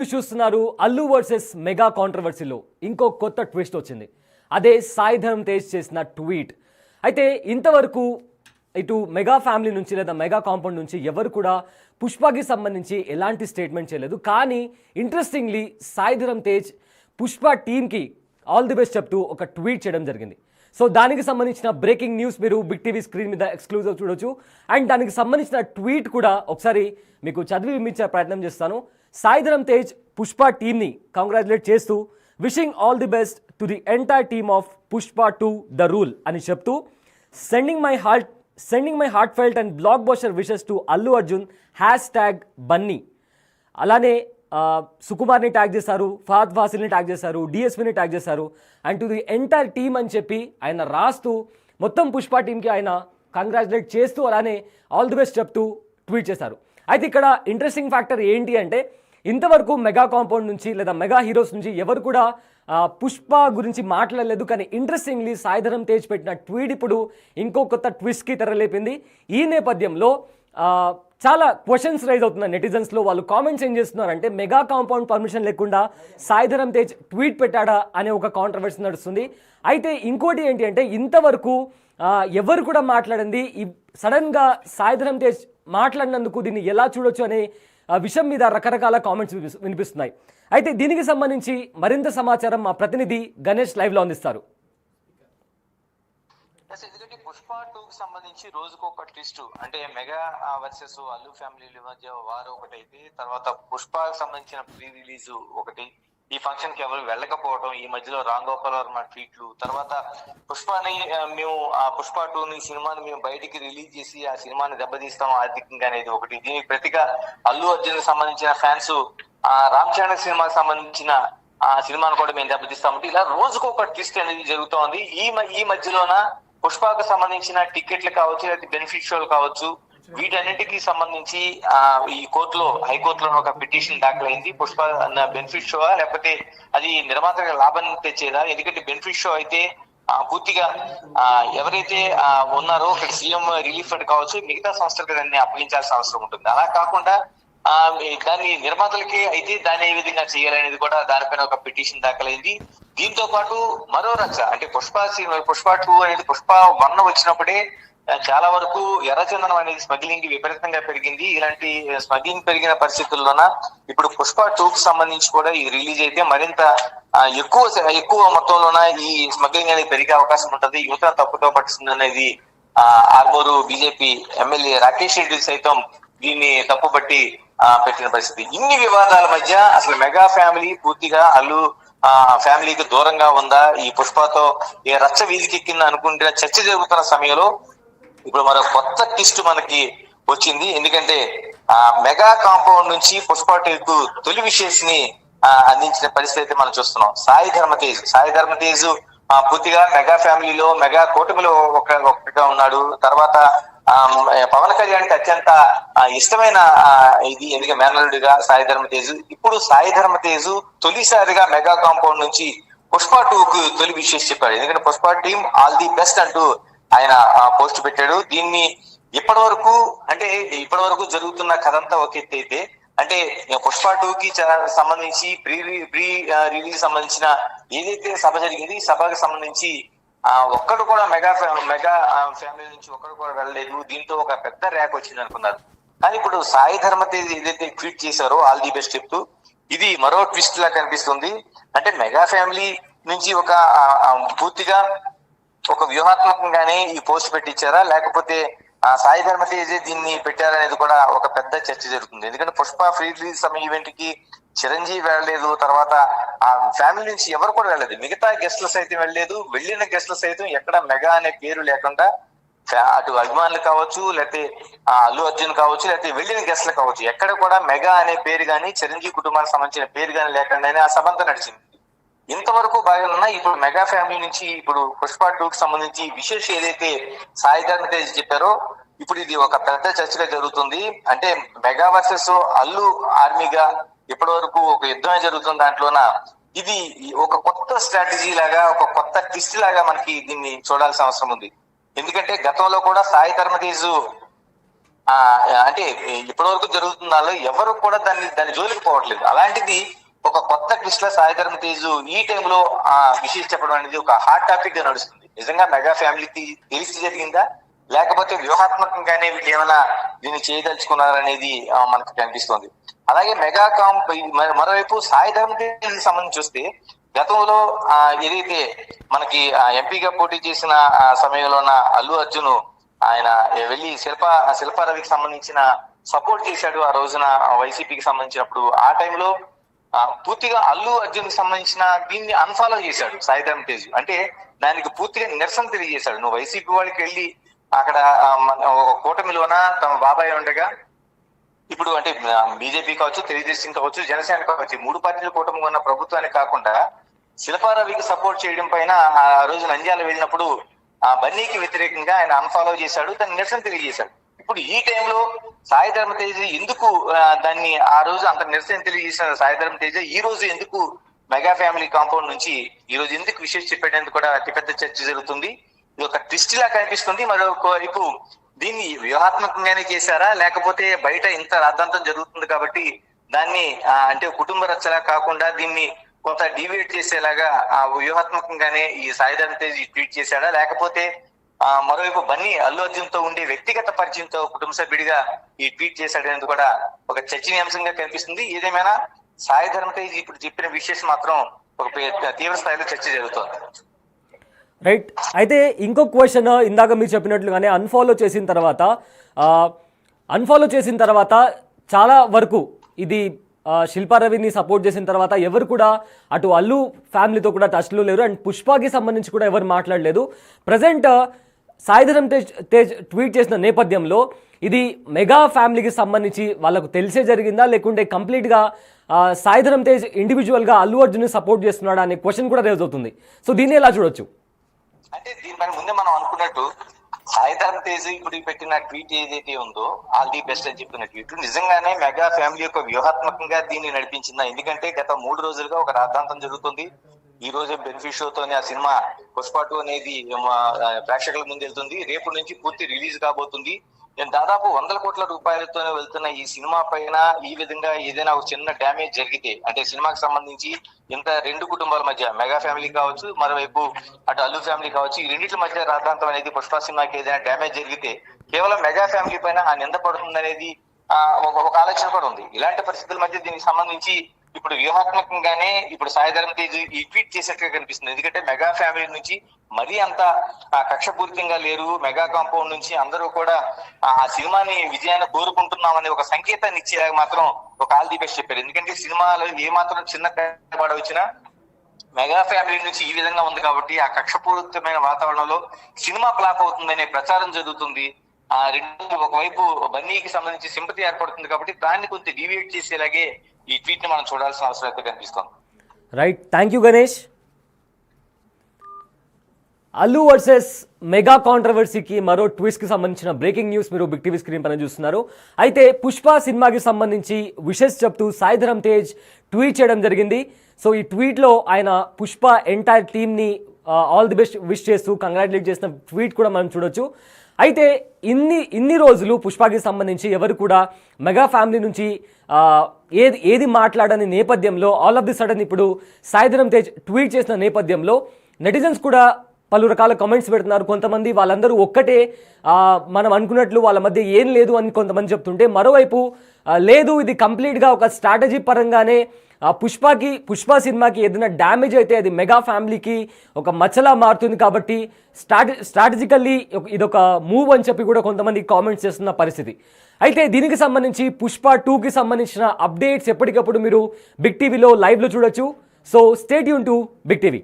చూస్తున్నారు Allu versus mega కాంట్రవర్సీలో ఇంకో కొత్త ట్విస్ట్ వచ్చింది. అదే సాయి ధరమ్ తేజ్ చేసిన ట్వీట్. అయితే ఇంతవరకు ఇటు మెగా ఫ్యామిలీ నుంచి లేదా మెగా కాంపౌండ్ నుంచి ఎవరు కూడా పుష్పకి సంబంధించి ఎలాంటి స్టేట్మెంట్ చేయలేదు. కానీ ఇంట్రెస్టింగ్లీ సాయి ధరమ్ తేజ్ పుష్ప టీమ్కి ఆల్ ది బెస్ట్ చెప్తూ ఒక ట్వీట్ చేయడం జరిగింది. సో దానికి సంబంధించిన బ్రేకింగ్ న్యూస్ మీరు బిగ్ టీవీ స్క్రీన్ మీద ఎక్స్క్లూజివ్ చూడొచ్చు. అండ్ దానికి సంబంధించిన ట్వీట్ కూడా ఒకసారి మీకు చదివి వినిపించే ప్రయత్నం చేస్తాను. సాయి ధరమ్ తేజ్ పుష్ప టీమ్ని కంగ్రాచులేట్ చేస్తూ wishing all the best to the entire team of Pushpa 2 the rule అని చెప్తూ sending my heart felt and block buster wishes to Allu Arjun #Bunny. అలానే సుకుమార్ని ట్యాగ్ చేశారు, ఫహద్ ఫాసిల్ని ట్యాగ్ చేశారు, డిఎస్పీని ట్యాగ్ చేశారు. And to the entire team అని చెప్పి ఆయన రాస్తూ మొత్తం పుష్ప టీంకి ఆయన కంగ్రాచులేట్ చేస్తూ అలానే ఆల్ ది బెస్ట్ చెప్తూ ట్వీట్ చేశారు. అయితే ఇక్కడ ఇంట్రెస్టింగ్ ఫ్యాక్టర్ ఏంటి అంటే ఇంతవరకు మెగా కాంపౌండ్ నుంచి లేదా మెగా హీరోస్ నుంచి ఎవరు కూడా పుష్ప గురించి మాట్లాడలేదు. కానీ ఇంట్రెస్టింగ్లీ సాయి ధరమ్ తేజ్ పెట్టిన ట్వీట్ ఇప్పుడు ఇంకో కొత్త ట్విస్ట్కి తెరలేపింది. ఈ నేపథ్యంలో చాలా క్వశ్చన్స్ రైజ్ అవుతున్నాయి నెటిజన్స్లో. వాళ్ళు కామెంట్స్ ఏం చేస్తున్నారంటే మెగా కాంపౌండ్ పర్మిషన్ లేకుండా సాయి ధరమ్ తేజ్ ట్వీట్ పెట్టాడా అనే ఒక కాంట్రవర్సీ నడుస్తుంది. అయితే ఇంకోటి ఏంటి అంటే ఇంతవరకు ఎవరు కూడా మాట్లాడింది సడన్గా సాయి ధరమ్ తేజ్ మాట్లాడినందుకు దీన్ని ఎలా చూడొచ్చు అనే విషయం మీద రకరకాల కామెంట్స్ వినిపిస్తున్నాయి. అయితే దీనికి సంబంధించి మరింత సమాచారం మా ప్రతినిధి గణేష్ లైవ్లో అందిస్తారు. ఎందుకంటే పుష్ప 2కి సంబంధించి రోజుకు ఒక ట్విస్ట్, అంటే మెగా వర్సెస్ అల్లు ఫ్యామిలీ మధ్య వారు ఒకటైతే, తర్వాత పుష్పకి సంబంధించిన ప్రీ రిలీజ్ ఒకటి, ఈ ఫంక్షన్ కి ఎవరు వెళ్ళకపోవడం, ఈ మధ్యలో రామ్ గోపాల్ వర్మ ట్వీట్లు, తర్వాత పుష్పని మేము ఆ పుష్ప 2 సినిమాని మేము బయటికి రిలీజ్ చేసి ఆ సినిమాని దెబ్బతీస్తాం ఆర్థికంగా అనేది ఒకటి. దీనికి ప్రతిగా అల్లు అర్జున్ సంబంధించిన ఫ్యాన్స్ ఆ రామ్ చరణ్ సినిమాకి సంబంధించిన ఆ సినిమాను కూడా మేము దెబ్బతీస్తామంటే ఇలా రోజుకు ఒక ట్విస్ట్ అనేది జరుగుతోంది. ఈ మధ్యలోన పుష్పకు సంబంధించిన టికెట్లు కావచ్చు, లేదా బెనిఫిషియల్ కావచ్చు, వీటన్నిటికీ సంబంధించి ఈ కోర్టులో హైకోర్టులో ఒక పిటిషన్ దాఖలైంది. పుష్ప బెనిఫిట్ షో లేకపోతే అది నిర్మాతగా లాభం తెచ్చేదా? ఎందుకంటే బెనిఫిట్ షో అయితే పూర్తిగా ఎవరైతే ఉన్నారో ఇక్కడ సీఎం రిలీఫ్ ఫండ్ కావచ్చు, మిగతా సంస్థలకు దాన్ని అప్పగించాల్సిన అవసరం ఉంటుంది. అలా కాకుండా దాన్ని నిర్మాతలకి అయితే దాన్ని ఏ విధంగా చేయాలనేది కూడా దానిపైన ఒక పిటిషన్ దాఖలైంది. దీంతో పాటు మరో రచ్చ, అంటే పుష్ప 2 అనేది పుష్ప 1 వచ్చినప్పుడే చాలా వరకు ఎర్రచందనం అనేది స్మగ్లింగ్ విపరీతంగా పెరిగింది. ఇలాంటి స్మగ్లింగ్ పెరిగిన పరిస్థితుల్లోన ఇప్పుడు పుష్ప 2కి సంబంధించి కూడా ఈ రిలీజ్ అయితే మరింత ఎక్కువ మొత్తంలోన ఈ స్మగ్లింగ్ అనేది పెరిగే అవకాశం ఉంటుంది. యువత తప్పుతో పట్టిస్తుంది అనేది ఆర్మూరు బీజేపీ ఎమ్మెల్యే రాకేష్ రెడ్డి సైతం దీన్ని తప్పుపట్టి పెట్టిన పరిస్థితి. ఇన్ని వివాదాల మధ్య అసలు మెగా ఫ్యామిలీ పూర్తిగా అల్లు ఫ్యామిలీకి దూరంగా ఉందా, ఈ పుష్పతో ఏ రచ్చ వీధికెక్కిందా అనుకుంటున్న చర్చ జరుగుతున్న సమయంలో ఇప్పుడు మరో కొత్త ట్విస్ట్ మనకి వచ్చింది. ఎందుకంటే మెగా కాంపౌండ్ నుంచి పుష్ప 2కు తొలి విషెస్ ని అందించిన పరిస్థితి అయితే మనం చూస్తున్నాం. సాయి ధరమ్ తేజ్ పూర్తిగా మెగా ఫ్యామిలీలో మెగా కూటమిలో ఒకటిగా ఉన్నాడు. తర్వాత పవన్ కళ్యాణ్కి అత్యంత ఇష్టమైన ఇది ఎందుకంటే మేనల్లుడిగా సాయి ధరమ్ తేజ్. ఇప్పుడు సాయి ధరమ్ తేజ్ తొలిసారిగా మెగా కాంపౌండ్ నుంచి పుష్ప 2కు తొలి విషెస్ చెప్పాడు. ఎందుకంటే Pushpa team all the best అంటూ ఆయన పోస్ట్ పెట్టాడు. దీన్ని ఇప్పటి వరకు జరుగుతున్న కథ అంతా ఒక ఎత్తు అయితే, అంటే పుష్ప 2కి సంబంధించి ప్రీ రిలీజ్ సంబంధించిన ఏదైతే సభ జరిగింది, ఈ సభకు సంబంధించి ఒక్కడు కూడా మెగా ఫ్యామిలీ నుంచి ఒక్కడు కూడా వెళ్ళలేదు. దీంతో ఒక పెద్ద ర్యాక్ వచ్చింది అనుకున్నారు. కానీ ఇప్పుడు సాయి ధరమ్ తేజ్ ఏదైతే ట్వీట్ చేశారో ఆల్ ది బెస్ట్ చెప్తూ, ఇది మరో ట్విస్ట్ లా కనిపిస్తుంది. అంటే మెగా ఫ్యామిలీ నుంచి ఒక పూర్తిగా ఒక వ్యూహాత్మకంగానే ఈ పోస్ట్ పెట్టించారా, లేకపోతే సాయి ధరమ్ తేజ్ దీన్ని పెట్టారనేది కూడా ఒక పెద్ద చర్చ జరుగుతుంది. ఎందుకంటే పుష్ప ఫ్రీ రిలీజ్ ఇవెంట్ కి చిరంజీవి వెళ్ళలేదు, తర్వాత ఆ ఫ్యామిలీ నుంచి ఎవరు కూడా వెళ్ళలేదు, మిగతా గెస్ట్లు సైతం వెళ్ళలేదు. వెళ్ళిన గెస్ట్లు సైతం ఎక్కడ మెగా అనే పేరు లేకుండా అటు అభిమానులు కావచ్చు, లేకపోతే అల్లు అర్జున్ కావచ్చు, లేకపోతే వెళ్ళిన గెస్ట్లు కావచ్చు, ఎక్కడ కూడా మెగా అనే పేరు గానీ చిరంజీవి కుటుంబానికి సంబంధించిన పేరు గానీ లేకుండానే ఆ సభ అంతా నడిచింది. ఇంతవరకు బాగా ఇప్పుడు మెగా ఫ్యామిలీ నుంచి ఇప్పుడు పుష్ప 2కి సంబంధించి విశేష ఏదైతే సాయి ధరమ్ తేజ్ చెప్పారో ఇప్పుడు ఇది ఒక పెద్ద చర్చగా జరుగుతుంది. అంటే మెగా వర్సెస్ అల్లు ఆర్మీగా ఇప్పటి వరకు ఒక యుద్ధమే జరుగుతుంది. దాంట్లోన ఇది ఒక కొత్త స్ట్రాటజీ లాగా, ఒక కొత్త ట్విస్ట్ లాగా మనకి దీన్ని చూడాల్సిన అవసరం ఉంది. ఎందుకంటే గతంలో కూడా సాయి ధరమ్ తేజ్ ఆ అంటే ఇప్పటి వరకు జరుగుతున్న దానిలో ఎవరు కూడా దాని జోలికి పోవట్లేదు. అలాంటిది ఒక కొత్త ట్విస్ట్ లో సాయిధరం తేజ్ ఈ టైంలో విషయం చెప్పడం అనేది ఒక హాట్ టాపిక్ గా నడుస్తుంది. నిజంగా మెగా ఫ్యామిలీకి తెలిసి జరిగిందా, లేకపోతే వ్యూహాత్మకంగానే వీళ్ళు ఏమైనా దీన్ని చేయదలుచుకున్నారనేది మనకు కనిపిస్తుంది. అలాగే మెగా మరోవైపు సాయిధరం తేజ్ సంబంధించి చూస్తే గతంలో ఏదైతే మనకి ఎంపీగా పోటీ చేసిన సమయంలోన అల్లు అర్జున్ ఆయన వెళ్ళి శిల్పా రవికి సంబంధించిన సపోర్ట్ చేశాడు ఆ రోజున వైసీపీకి సంబంధించినప్పుడు. ఆ టైంలో పూర్తిగా అల్లు అర్జున్ కి సంబంధించిన దీన్ని అన్ఫాలో చేశాడు సాయిధరం తేజ్. అంటే దానికి పూర్తిగా నిరసన తెలియజేశాడు. నువ్వు వైసీపీ వాళ్ళకి వెళ్ళి అక్కడ ఒక కూటమిలోన తమ బాబాయ్ ఉండగా ఇప్పుడు అంటే బీజేపీ కావచ్చు, తెలుగుదేశం కావచ్చు, జనసేన కావచ్చు, 3 పార్టీల కూటమి ఉన్న ప్రభుత్వానికి కాకుండా శిల్పా రవికి సపోర్ట్ చేయడం పైన ఆ రోజు నంద్యాల వెళ్ళినప్పుడు బన్నీకి వ్యతిరేకంగా ఆయన అన్ఫాలో చేశాడు, దాన్ని నిరసన తెలియజేశాడు. ఇప్పుడు ఈ టైంలో సాయిధరం తేజ్ ఎందుకు దాన్ని ఆ రోజు అంత నిరసన తెలియజేసిన సాయిధరం తేజ్ ఈ రోజు ఎందుకు మెగా ఫ్యామిలీ కాంపౌండ్ నుంచి ఈ రోజు ఎందుకు విషయం చెప్పేటందుకు కూడా అతిపెద్ద చర్చ జరుగుతుంది. ఇది ఒక ట్విస్ట్ లా కనిపిస్తుంది. మరొక వైపు దీన్ని వ్యూహాత్మకంగానే చేశారా, లేకపోతే బయట ఇంత రాద్ధాంతం జరుగుతుంది కాబట్టి దాన్ని అంటే కుటుంబ రచ్చలా కాకుండా దీన్ని కొంత డివేట్ చేసేలాగా వ్యూహాత్మకంగానే ఈ సాయిధరం తేజ్ ట్వీట్ చేశాడా, లేకపోతే మరోవైపు బన్నీ అల్లు అర్జున్ తో ఉండే వ్యక్తిగత పరిచయంతో కుటుంబ సభ్యుడిగా ఈ ట్వీట్ చేశాడనేది కూడా ఒక చర్చనీయాంశంగా కనిపిస్తుంది. ఏదేమైనా సాయిధరం తేజ్ ఇప్పుడు చెప్పిన విషయం మాత్రం ఒక తీవ్ర స్థాయిలో చర్చ జరుగుతోంది. రైట్. అయితే ఇంకో క్వశ్చన్, ఇందాక మీరు చెప్పినట్లుగానే అన్ఫాలో చేసిన తర్వాత చాలా వరకు ఇది శిల్పా రవిని సపోర్ట్ చేసిన తర్వాత ఎవరు కూడా అటు అల్లు ఫ్యామిలీతో కూడా టచ్లో లేరు. అండ్ పుష్పకి సంబంధించి కూడా ఎవరు మాట్లాడలేదు. ప్రజెంట్ సాయిధరం తేజ్ ట్వీట్ చేసిన నేపథ్యంలో ఇది మెగా ఫ్యామిలీకి సంబంధించి వాళ్ళకు తెలిసే జరిగిందా, లేకుంటే కంప్లీట్గా సాయిధరం తేజ్ ఇండివిజువల్గా అల్లు అర్జున్ని సపోర్ట్ చేస్తున్నాడా అనే క్వశ్చన్ కూడా రేజ్ అవుతుంది. సో దీన్ని ఎలా చూడొచ్చు? అంటే దీనిపైన ముందే మనం అనుకున్నట్టు సాయిధరం తేజ్ ఇప్పుడు పెట్టిన ట్వీట్ ఏదైతే ఉందో ఆల్ ది బెస్ట్ అని చెప్పిన ట్వీట్ నిజంగానే మెగా ఫ్యామిలీ యొక్క వ్యూహాత్మకంగా దీన్ని నడిపించిందా? ఎందుకంటే గత 3 రోజులుగా ఒక రాద్ధాంతం జరుగుతుంది. ఈ రోజు బెనిఫిట్ షోతోనే ఆ సినిమా పుష్ప 2 అనేది ప్రేక్షకుల ముందు వెళ్తుంది. రేపు నుంచి పూర్తి రిలీజ్ కాబోతుంది. దాదాపు 100 కోట్ల రూపాయలతోనే వెళ్తున్న ఈ సినిమా పైన ఈ విధంగా ఏదైనా ఒక చిన్న డ్యామేజ్ జరిగితే, అంటే సినిమాకి సంబంధించి ఇంత 2 కుటుంబాల మధ్య మెగా ఫ్యామిలీ కావచ్చు, మరోవైపు అటు అల్లు ఫ్యామిలీ కావచ్చు, ఈ రెండింటి మధ్య రాద్ధాంతం అనేది పుష్ప సినిమాకి ఏదైనా డ్యామేజ్ జరిగితే కేవలం మెగా ఫ్యామిలీ పైన ఆ నింద పడుతుంది అనేది ఒక ఆలోచన కూడా ఉంది. ఇలాంటి పరిస్థితుల మధ్య దీనికి సంబంధించి ఇప్పుడు వ్యూహాత్మకంగానే ఇప్పుడు సాయిధరం తేజ్ ఈ ట్వీట్ చేసినట్టుగా కనిపిస్తుంది. ఎందుకంటే మెగా ఫ్యామిలీ నుంచి మరీ అంత కక్షపూరితంగా లేరు. మెగా కాంపౌండ్ నుంచి అందరూ కూడా ఆ సినిమాని విజయాన్ని కోరుకుంటున్నామని ఒక సంకేతాన్ని ఇచ్చేలాగా మాత్రం ఒక ఆల్ ది బెస్ట్ చెప్పారు. ఎందుకంటే సినిమాలో ఏ మాత్రం చిన్న తేడా వచ్చినా మెగా ఫ్యామిలీ నుంచి ఈ విధంగా ఉంది కాబట్టి ఆ కక్షపూరితమైన వాతావరణంలో సినిమా ఫ్లాప్ అవుతుందనే ప్రచారం జరుగుతుంది. ఒకవైపు బన్నీకి సంబంధించి సింపతి ఏర్పడుతుంది కాబట్టి దాన్ని కొంచెం డివియేట్ చేసేలాగే ఈ ట్వీట్ ని మనం చూడాల్సిన అవసరం అయితే కనిపిస్తుంది. Right, thank you Ganesh. Allu versus mega కాంట్రవర్సీకి మరో ట్విస్ట్కి సంబంధించిన బ్రేకింగ్ న్యూస్ మీరు బిగ్ టీవీ స్క్రీన్ పైన చూస్తున్నారు. అయితే పుష్ప సినిమాకి సంబంధించి విషెస్ చెప్తూ సాయిధరం తేజ్ ట్వీట్ చేయడం జరిగింది. సో ఈ ట్వీట్లో ఆయన పుష్ప ఎంటైర్ టీమ్ని ఆల్ ది బెస్ట్ విష్ చేస్తూ కంగ్రాచులేట్ చేసిన ట్వీట్ కూడా మనం చూడొచ్చు. అయితే ఇన్ని రోజులు పుష్పకి సంబంధించి ఎవరు కూడా మెగా ఫ్యామిలీ నుంచి ఏది మాట్లాడని నేపథ్యంలో ఆల్ ఆఫ్ ది సడన్ ఇప్పుడు సాయిధరం తేజ్ ట్వీట్ చేసిన నేపథ్యంలో నెటిజన్స్ కూడా పలు రకాల కామెంట్స్ పెడుతున్నారు. కొంతమంది వాళ్ళందరూ ఒక్కటే మనం అనుకున్నట్లు వాళ్ళ మధ్య ఏం లేదు అని కొంతమంది చెప్తుంటే, మరోవైపు లేదు ఇది కంప్లీట్గా ఒక స్ట్రాటజీ పరంగానే పుష్ప సినిమాకి ఏదైనా డ్యామేజ్ అయితే అది మెగా ఫ్యామిలీకి ఒక మచ్చలా మారుతుంది కాబట్టి స్ట్రాటజికల్లీ ఇదొక మూవ్ అని చెప్పి కూడా కొంతమంది కామెంట్స్ చేస్తున్న పరిస్థితి. అయితే దీనికి సంబంధించి పుష్ప 2కి సంబంధించిన అప్డేట్స్ ఎప్పటికప్పుడు మీరు బిగ్ టీవీలో లైవ్లో చూడొచ్చు. So stay tune to big TV.